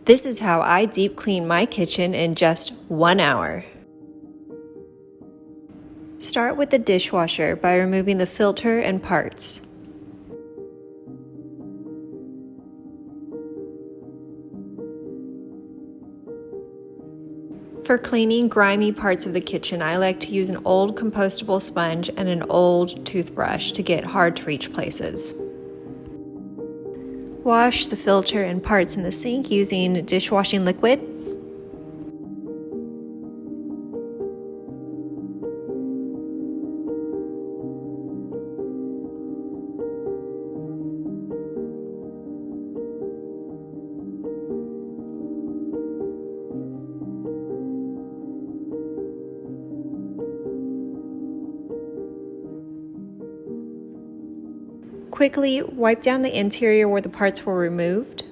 This is how I deep clean my kitchen in just 1 hour. Start with the dishwasher by removing the filter and parts. For cleaning grimy parts of the kitchen, I like to use an old compostable sponge and an old toothbrush to get hard-to-reach places. Wash the filter and parts in the sink using dishwashing liquid. Quickly wipe down the interior where the parts were removed.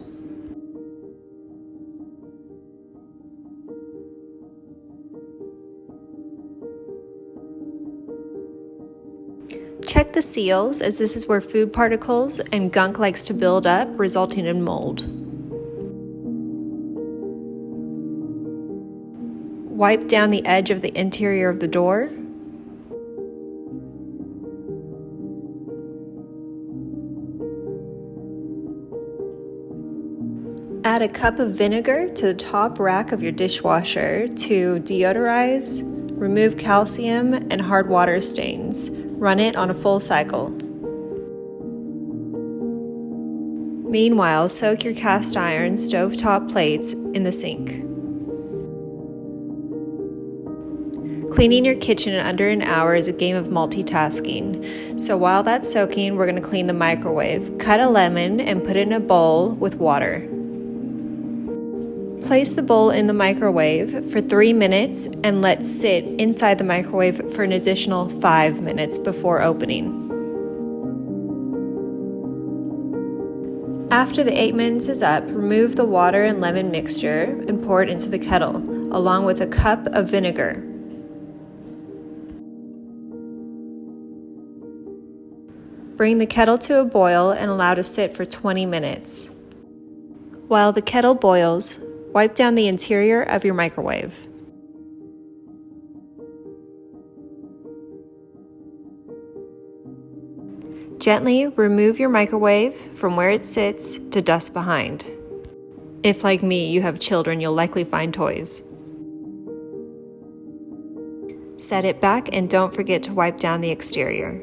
Check the seals, as this is where food particles and gunk likes to build up, resulting in mold. Wipe down the edge of the interior of the door. Add a cup of vinegar to the top rack of your dishwasher to deodorize, remove calcium and hard water stains. Run it on a full cycle. Meanwhile, soak your cast iron stovetop plates in the sink. Cleaning your kitchen in under an hour is a game of multitasking. So while that's soaking, we're going to clean the microwave. Cut a lemon and put it in a bowl with water. Place the bowl in the microwave for 3 minutes and let sit inside the microwave for an additional 5 minutes before opening. After the 8 minutes is up, remove the water and lemon mixture and pour it into the kettle, along with a cup of vinegar. Bring the kettle to a boil and allow to sit for 20 minutes. While the kettle boils, wipe down the interior of your microwave. Gently remove your microwave from where it sits to dust behind. If, like me, you have children, you'll likely find toys. Set it back and don't forget to wipe down the exterior.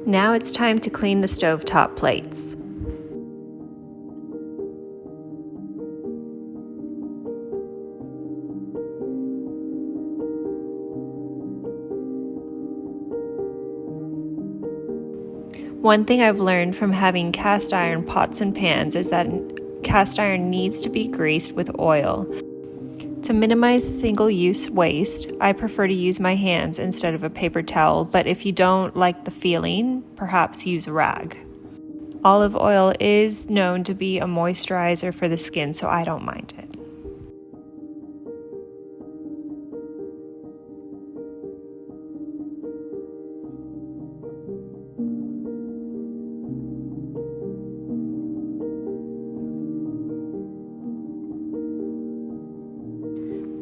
Now it's time to clean the stovetop plates. One thing I've learned from having cast iron pots and pans is that cast iron needs to be greased with oil. To minimize single-use waste, I prefer to use my hands instead of a paper towel, but if you don't like the feeling, perhaps use a rag. Olive oil is known to be a moisturizer for the skin, so I don't mind it.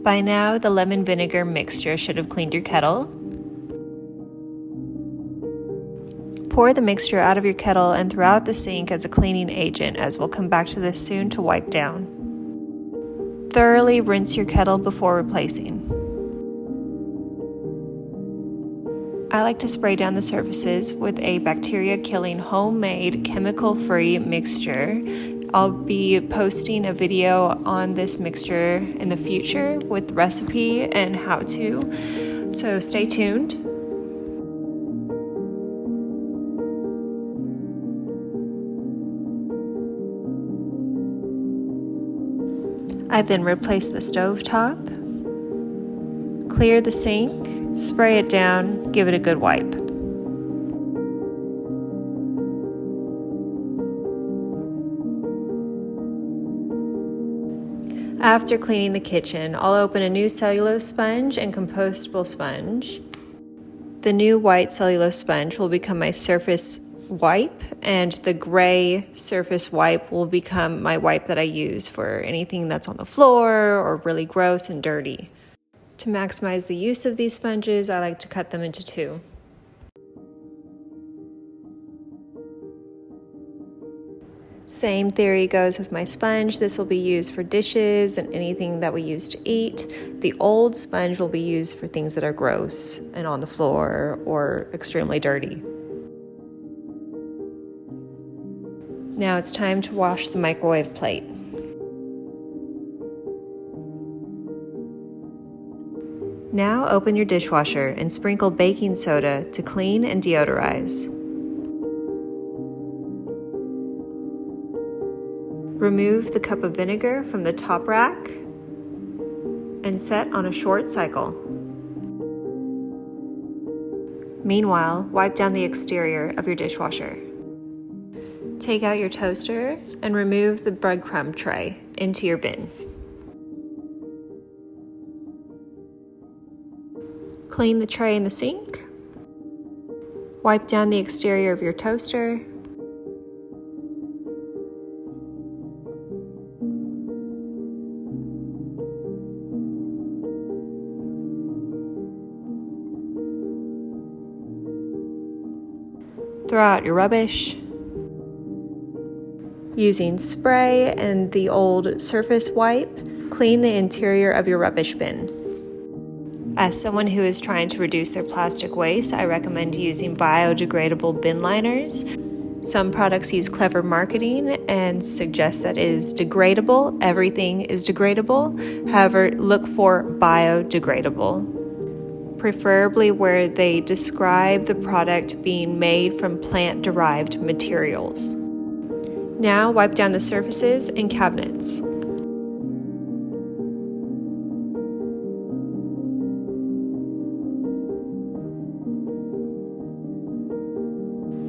By now, the lemon vinegar mixture should have cleaned your kettle. Pour the mixture out of your kettle and throughout the sink as a cleaning agent, as we'll come back to this soon to wipe down. Thoroughly rinse your kettle before replacing. I like to spray down the surfaces with a bacteria-killing homemade chemical-free mixture. I'll be posting a video on this mixture in the future with the recipe and how to, so stay tuned. I then replace the stovetop, clear the sink, spray it down, give it a good wipe. After cleaning the kitchen, I'll open a new cellulose sponge and compostable sponge. The new white cellulose sponge will become my surface wipe, and the gray surface wipe will become my wipe that I use for anything that's on the floor or really gross and dirty. To maximize the use of these sponges, I like to cut them into two. Same theory goes with my sponge. This will be used for dishes and anything that we use to eat. The old sponge will be used for things that are gross and on the floor or extremely dirty. Now it's time to wash the microwave plate. Now open your dishwasher and sprinkle baking soda to clean and deodorize. Remove the cup of vinegar from the top rack and set on a short cycle. Meanwhile, wipe down the exterior of your dishwasher. Take out your toaster and remove the breadcrumb tray into your bin. Clean the tray in the sink. Wipe down the exterior of your toaster. Throw out your rubbish. Using spray and the old surface wipe, clean the interior of your rubbish bin. As someone who is trying to reduce their plastic waste, I recommend using biodegradable bin liners. Some products use clever marketing and suggest that it is degradable. Everything is degradable. However, look for biodegradable, preferably where they describe the product being made from plant-derived materials. Now wipe down the surfaces and cabinets.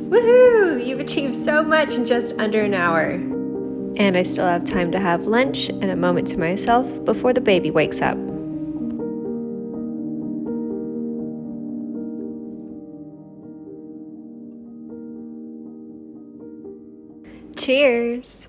Woohoo! You've achieved so much in just under an hour. And I still have time to have lunch and a moment to myself before the baby wakes up. Cheers!